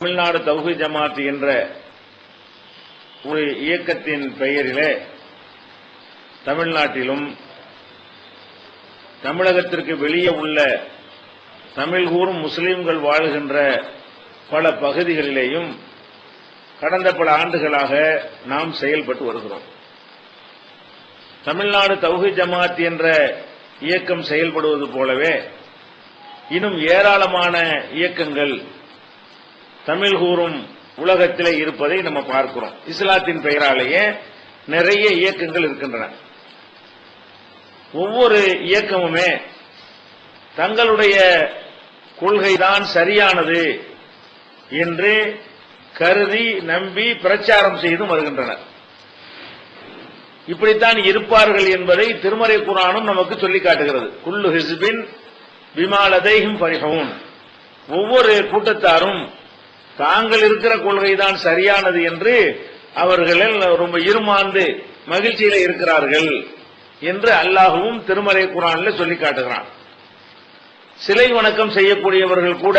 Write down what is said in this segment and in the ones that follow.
தமிழ்நாடு தௌஹீத் ஜமாத் என்ற ஒரு இயக்கத்தின் பெயரிலே தமிழ்நாட்டிலும் தமிழகத்திற்கு வெளியே உள்ள தமிழ் கூறும் முஸ்லிம்கள் வாழ்கின்ற பல பகுதிகளிலேயும் கடந்த பல ஆண்டுகளாக நாம் செயல்பட்டு வருகிறோம். தமிழ்நாடு தௌஹீத் ஜமாத் என்ற இயக்கம் செயல்படுவது போலவே இன்னும் ஏராளமான இயக்கங்கள் தமிழ் கூறும் உலகத்திலே இருப்பதை நம்ம பார்க்கிறோம். இஸ்லாத்தின் பெயராலேயே நிறைய இயக்கங்கள் இருக்கின்றன. ஒவ்வொரு இயக்கமுமே தங்களுடைய கொள்கைதான் சரியானது என்று கருதி நம்பி பிரச்சாரம் செய்தும் வருகின்றனர். இப்படித்தான் இருப்பார்கள் என்பதை திருமறை குர்ஆனும் நமக்கு சொல்லி காட்டுகிறது. குல்லு ஹிஸ்பின் பிமா லதைஹிம் ஃபரிஹூன். ஒவ்வொரு கூட்டத்தாரும் தாங்கள் இருக்கிற கொள்கைதான் சரியானது என்று அவர்கள் ரொம்ப இருமாந்து மகிழ்ச்சியில இருக்கிறார்கள் என்று அல்லாஹ்வும் திருமறை குர்ஆனில் சொல்லி காட்டுகிறான். சிலை வணக்கம் செய்யக்கூடியவர்கள் கூட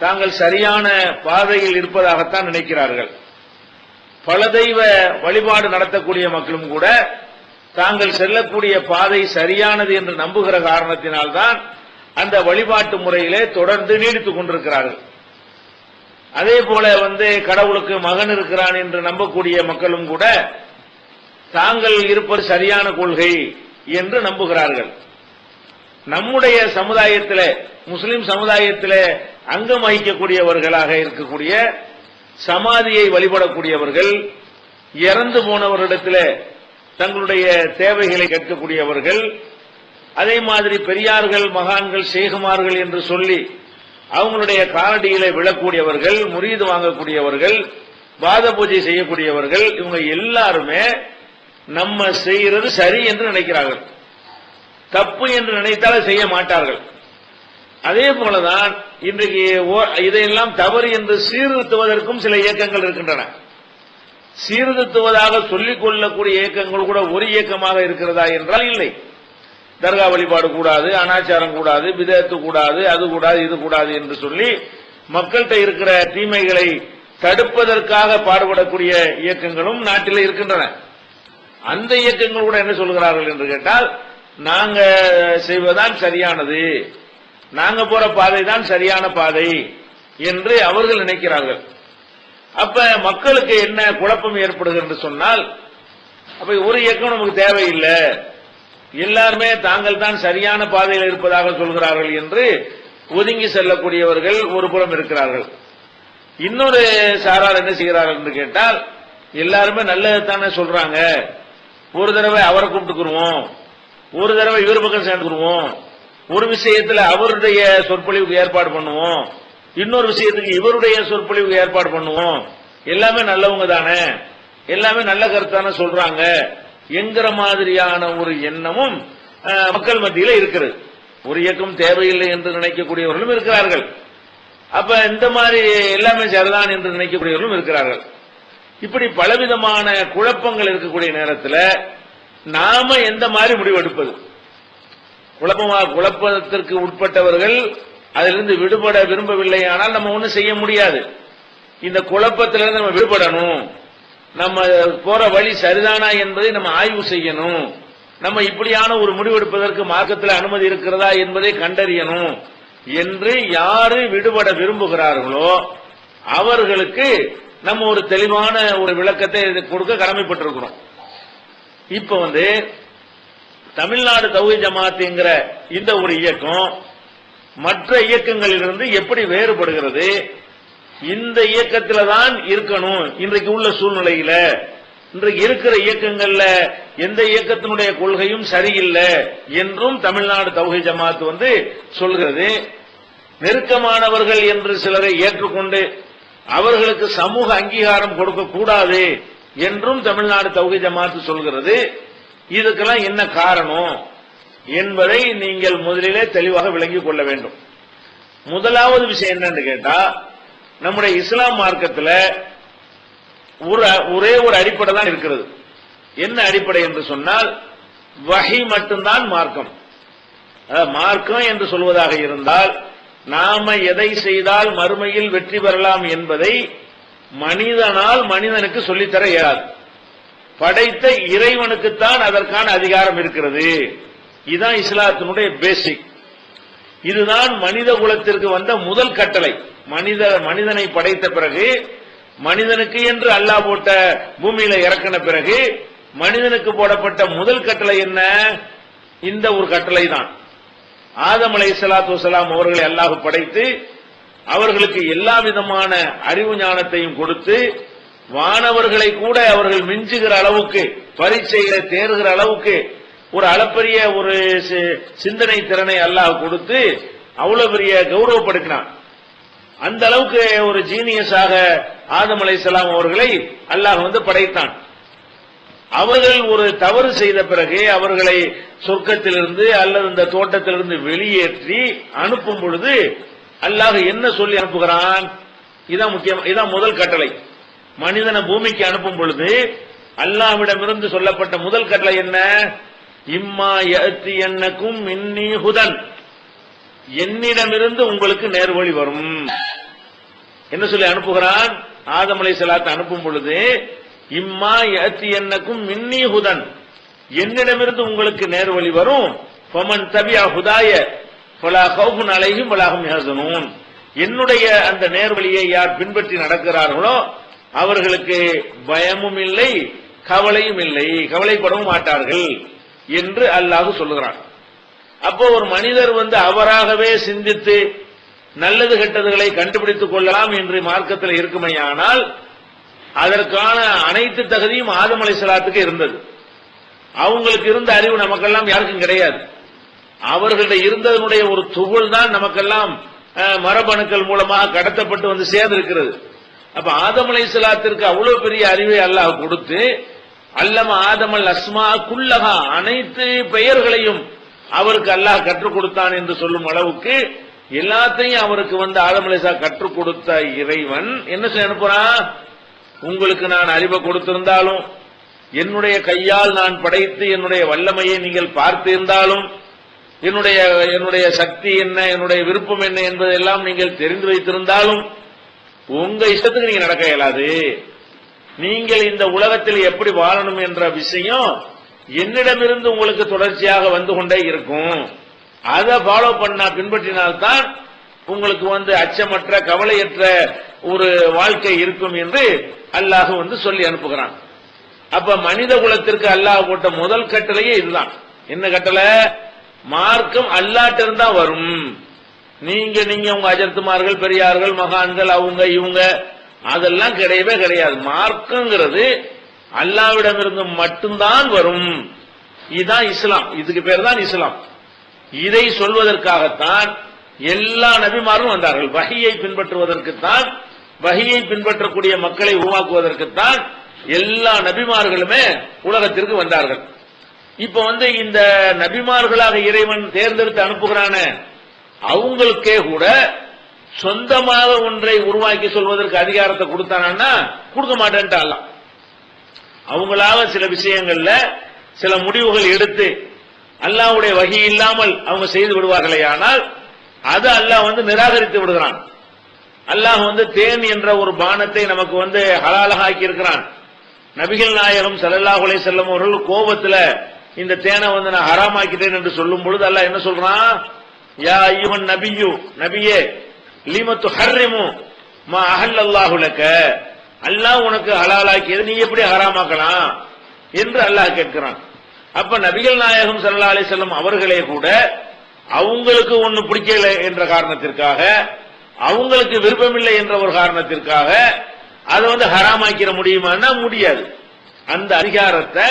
தாங்கள் சரியான பாதையில் இருப்பதாகத்தான் நினைக்கிறார்கள். பல தெய்வ வழிபாடு நடத்தக்கூடிய மக்களும் கூட தாங்கள் செல்லக்கூடிய பாதை சரியானது என்று நம்புகிற காரணத்தினால்தான் அந்த வழிபாட்டு முறையிலே தொடர்ந்து நீடித்துக் கொண்டிருக்கிறார்கள். அதே போல கடவுளுக்கு மகன் இருக்கிறான் என்று நம்பக்கூடிய மக்களும் கூட தாங்கள் இருப்பது சரியான கொள்கை என்று நம்புகிறார்கள். நம்முடைய சமுதாயத்திலே முஸ்லிம் சமுதாயத்திலே அங்கம் வகிக்கக்கூடியவர்களாக இருக்கக்கூடிய சமாதியை வழிபடக்கூடியவர்கள், இறந்து போனவர்களிடத்தில் தங்களுடைய தேவைகளை கேட்கக்கூடியவர்கள், அதே மாதிரி பெரியார்கள், மகான்கள், ஷேகுமார்கள் என்று சொல்லி அவங்களுடைய காலடியிலே விழக்கூடியவர்கள், முரீது வாங்கக்கூடியவர்கள், வாத பூஜை செய்யக்கூடியவர்கள், இவங்க எல்லாருமே நம்ம செய்கிறது சரி என்று நினைக்கிறார்கள். தப்பு என்று நினைத்தால் செய்ய மாட்டார்கள். அதே போலதான் இன்றைக்கு இதையெல்லாம் தவறு என்று சீர்திருத்துவதற்கும் சில இயக்கங்கள் இருக்கின்றன. சீர்திருத்துவதாக சொல்லிக் கொள்ளக்கூடிய இயக்கங்கள் கூட ஒரு இயக்கமாக இருக்கிறதா என்றால் இல்லை. தர்கா வழிபாடு கூடாது, அனாச்சாரம் கூடாது, பிதஅத்து கூடாது, அது கூடாது, இது கூடாது என்று சொல்லி மக்கள்கிட்ட இருக்கிற தீமைகளை தடுப்பதற்காக பாடுபடக்கூடிய இயக்கங்களும் நாட்டில் இருக்கின்றன. அந்த இயக்கங்கள் கூட என்ன சொல்கிறார்கள் என்று கேட்டால், நாங்க செய்வதுதான் சரியானது, நாங்க போற பாதை தான் சரியான பாதை என்று அவர்கள் நினைக்கிறார்கள். அப்ப மக்களுக்கு என்ன குழப்பம் ஏற்படுகிறது என்று சொன்னால், அப்ப ஒரு இயக்கம் நமக்கு தேவையில்லை, எல்லாருமே தாங்கள் தான் சரியான பாதையில் இருப்பதாக சொல்கிறார்கள் என்று ஒதுங்கி செல்லக்கூடியவர்கள் ஒரு புறம் இருக்கிறார்கள். இன்னொரு சாரார் என்ன செய்கிறார்கள் என்று கேட்டால், எல்லாருமே நல்லதுதானே சொல்றாங்க, ஒரு தடவை அவரை கூப்பிட்டுக்குருவோம், ஒரு தடவை இவர் பக்கம் சேர்ந்துக்குருவோம், ஒரு விஷயத்துல அவருடைய சொற்பொழிவுக்கு ஏற்பாடு பண்ணுவோம், இன்னொரு விஷயத்துக்கு இவருடைய சொற்பொழிவுக்கு ஏற்பாடு பண்ணுவோம், எல்லாமே நல்லவங்க தானே, எல்லாமே நல்ல கருத்தான சொல்றாங்க என்கிற மாதிரியான ஒரு எண்ணமும் மக்கள் மத்தியில இருக்கிறது. ஒரு இயக்கம் தேவையில்லை என்று நினைக்கக்கூடியவர்களும் இருக்கிறார்கள். அப்ப இந்த மாதிரி எல்லாமே சரிதான் என்று நினைக்கக்கூடியவர்களும் இருக்கிறார்கள். இப்படி பலவிதமான குழப்பங்கள் இருக்கக்கூடிய நேரத்தில் நாம எந்த மாதிரி முடிவெடுப்பது? குழப்பத்திற்கு உட்பட்டவர்கள் அதிலிருந்து விடுபட விரும்பவில்லை, ஆனால் நம்ம ஒன்றும் செய்ய முடியாது. இந்த குழப்பத்திலிருந்து நம்ம விடுபடணும், நம்ம போற வழி சரிதானா என்பதை நம்ம ஆய்வு செய்யணும், நம்ம இப்படியான ஒரு முடிவெடுப்பதற்கு மார்க்கத்தில் அனுமதி இருக்கிறதா என்பதை கண்டறியணும் என்று யாரு விடுபட விரும்புகிறார்களோ அவர்களுக்கு நம்ம ஒரு தெளிவான ஒரு விளக்கத்தை கொடுக்க கடமைப்பட்டிருக்கிறோம். இப்ப தமிழ்நாடு தௌஹீத் ஜமாத்ங்கிற இந்த ஒரு இயக்கம் மற்ற இயக்கங்களிலிருந்து எப்படி வேறுபடுகிறது, இந்த இயக்கத்துல தான் இருக்கணும் இன்றைக்கு உள்ள சூழ்நிலையில, இன்றைக்கு இருக்கிற இயக்கங்கள்ல எந்த இயக்கத்தினுடைய கொள்கையும் சரியில்லை என்றும் தமிழ்நாடு தௌஹீத் ஜமாத் சொல்கிறது. நெருக்கமானவர்கள் என்று சிலரை ஏற்றுக்கொண்டு அவர்களுக்கு சமூக அங்கீகாரம் கொடுக்க கூடாது என்றும் தமிழ்நாடு தௌஹீத் ஜமாத் சொல்கிறது. இதுக்கெல்லாம் என்ன காரணம் என்பதை நீங்கள் முதலிலே தெளிவாக விளங்கிக் கொள்ள வேண்டும். முதலாவது விஷயம் என்னன்னு கேட்டா, நம்முடைய இஸ்லாம் மார்க்கத்தில் ஒரே ஒரு அடிப்படை தான் இருக்கிறது. என்ன அடிப்படை என்று சொன்னால், வஹி மட்டும்தான் மார்க்கம். மார்க்கம் என்று சொல்வதாக இருந்தால் நாம எதை செய்தால் மறுமையில் வெற்றி பெறலாம் என்பதை மனிதனால் மனிதனுக்கு சொல்லித்தர இயலாது. படைத்த இறைவனுக்குத்தான் அதற்கான அதிகாரம் இருக்கிறது. இதுதான் இஸ்லாத்தினுடைய பேசிக். இதுதான் மனித குலத்திற்கு வந்த முதல் கட்டளை. மனிதனை படைத்த பிறகு, மனிதனுக்கு என்று அல்லாஹ் போட்ட பூமியில இறக்கின பிறகு மனிதனுக்கு போடப்பட்ட முதல் கட்டளை என்ன? இந்த ஒரு கட்டளை தான். ஆதம் அலைஹிஸ்ஸலாத்து வஸ்ஸலாம் அவர்களை அல்லாஹ் படைத்து அவர்களுக்கு எல்லா விதமான அறிவு ஞானத்தையும் கொடுத்து வானவர்களை கூட அவர்கள் மிஞ்சுகிற அளவுக்கு, பரீட்சைகளை தேர்கிற அளவுக்கு ஒரு அளப்பரிய ஒரு சிந்தனை திறனை அல்லாஹ் கொடுத்து அவ்வளவு பெரிய கௌரவப்படுத்தினான். அந்த அளவுக்கு ஒரு ஜீனியஸாக ஆதம் அலைஹிஸ்ஸலாம் அவர்களை அல்லாஹ் படைத்தான். அவர்கள் ஒரு தவறு செய்த பிறகு அவர்களை சொர்க்கத்திலிருந்து அல்லது இந்த தோட்டத்திலிருந்து வெளியேற்றி அனுப்பும் பொழுது அல்லாஹ் என்ன சொல்லி அனுப்புகிறான்? இதான் முக்கியம். இதான் முதல் கட்டளை. மனிதனை பூமிக்கு அனுப்பும் பொழுது அல்லாஹ்விடமிருந்து சொல்லப்பட்ட முதல் கட்டளை என்ன? இம்மா யஅத்தியன்னகும் மின்னி ஹுதன், என்னிடமிருந்து உங்களுக்கு நேர்வழி வரும். என்ன சொல்லி அனுப்புகிறான்? ஆதம் அலைஹிஸ்ஸலாத்தை அனுப்பும் பொழுது இம்மா யஅத்தியன்னகும் மின்னி ஹுதன், என்னிடமிருந்து உங்களுக்கு நேர்வழி வரும். ஃபமன் தபிஅ ஹுதாய ஃபலா கௌஃபுன் அலைஹிம் வலா ஹும் யஹ்சனூன், என்னுடைய அந்த நேர்வழியை யார் பின்பற்றி நடக்கிறார்களோ அவர்களுக்கு பயமும் இல்லை, கவலையும் இல்லை, கவலைப்படவும் மாட்டார்கள் என்று அல்லாஹ் சொல்லுகிறான். அப்போ ஒரு மனிதர் அவராகவே சிந்தித்து நல்லது கெட்டதுகளை கண்டுபிடித்துக் கொள்ளலாம் என்று மார்க்கத்தில் இருக்குமையானால் அதற்கான அனைத்து தகுதியும் ஆதம் அலைஹிஸ்ஸலாத்துக்கு இருந்தது. அவங்களுக்கு இருந்த அறிவு நமக்கெல்லாம் யாருக்கும் கிடையாது. அவர்களிடம் இருந்ததனுடைய ஒரு துகள் தான் நமக்கெல்லாம் மரபணுக்கள் மூலமாக கடத்தப்பட்டு சேர்ந்திருக்கிறது. அப்ப ஆதம் அலைஹிஸ்ஸலாத்திற்கு அவ்வளவு பெரிய அறிவை அல்லாஹ் கொடுத்து அல்லம ஆதமல் அஸ்மா குல்லஹா, அனைத்து பெயர்களையும் அவருக்கு அல்லாஹ் கற்றுக் கொடுத்தான் என்று சொல்லும் அளவுக்கு எல்லாத்தையும் அவருக்கு ஆதம் அலைஹிஸ்ஸலாம் கற்றுக் கொடுத்த இறைவன் என்ன செய்ய அனுப்புறான்? உங்களுக்கு நான் அறிவை கொடுத்திருந்தாலும், என்னுடைய கையால் நான் படைத்து என்னுடைய வல்லமையை நீங்கள் பார்த்திருந்தாலும், என்னுடைய சக்தி என்ன, என்னுடைய விருப்பம் என்ன என்பதெல்லாம் நீங்கள் தெரிந்து வைத்திருந்தாலும் உங்க இஷ்டத்துக்கு நீங்க நடக்க இயலாது. நீங்கள் இந்த உலகத்தில் எப்படி வாழணும் என்ற விஷயம் என்னிடமிருந்து உங்களுக்கு தொடர்ச்சியாக வந்து கொண்டே இருக்கும். அதை ஃபாலோ பண்ணா பின்பற்றினால்தான் உங்களுக்கு அச்சமற்ற கவலையற்ற ஒரு வாழ்க்கை இருக்கும் என்று அல்லாஹ் சொல்லி அனுப்புகிறான். அப்ப மனித குலத்திற்கு அல்லாஹ் போட்ட முதல் கட்டளையே இதுதான். என்ன கட்டளை? மார்க்கம் அல்லாஹ்ட்ட வரும். நீங்க உங்க அஜர்த்துமார்கள், பெரியார்கள், மகான்கள், அவங்க இவங்க அதெல்லாம் கிடையவே கிடையாது. மார்க்கங்கிறது அல்லாஹ்விடமிருந்து மட்டும்தான் வரும். இதுதான் இஸ்லாம். இதுக்கு பேர் தான் இஸ்லாம். இதை சொல்வதற்காகத்தான் எல்லா நபிமாரும் வந்தார்கள். வஹியை பின்பற்றுவதற்குத்தான், வஹியை பின்பற்றக்கூடிய மக்களை உருவாக்குவதற்குத்தான் எல்லா நபிமார்களுமே உலகத்திற்கு வந்தார்கள். இப்ப இந்த நபிமார்களாக இறைவன் தேர்ந்தெடுத்து அனுப்புகிறான அவங்களுக்கே கூட சொந்தமாக ஒன்றை உருவாக்கி சொல்வதற்கு அதிகாரத்தை கொடுத்தானா? கொடுக்க மாட்டேன்ட்டான். அவங்களாக சில விஷயங்கள்ல சில முடிவுகள் எடுத்து அல்லாஹ்வுடைய வஹி இல்லாமல் அவங்க செய்து விடுவார்களே, ஆனால் அது அல்லாஹ் நிராகரித்து விடுகிறான். அல்லாஹ் தேன் என்ற ஒரு பானத்தை நமக்கு ஹலாலாக ஆக்கி இருக்கிறான். நபிகள் நாயகம் ஸல்லல்லாஹு அலைஹி வஸல்லம் அவர்கள் கோபத்துல இந்த தேனை நான் ஹராமாக்கிட்டேன் என்று சொல்லும் பொழுது அல்லாஹ் என்ன சொல்றான்? யா அய்யுஹன் நபியு, நபியே, லிம துஹர்ரிமு மா அஹல்லல்லாஹு லக, அல்லாஹ் உனக்கு ஹலாலாக்கியது நீ எப்படி ஹராமாக்கலாம் என்று அல்லாஹ் கேட்கிறான். அப்ப நபிகள் நாயகம் ஸல்லல்லாஹு அலைஹி வஸல்லம் அவர்களே கூட அவங்களுக்கு ஒண்ணு பிடிக்கல என்ற காரணத்திற்காக, அவங்களுக்கு விருப்பமில்லை என்ற ஒரு காரணத்திற்காக அதை ஹராமாக்கிற முடியுமான்னா முடியாது. அந்த அதிகாரத்தை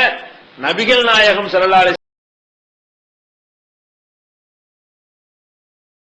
நபிகள் நாயகம் ஸல்லல்லாஹு அலைஹி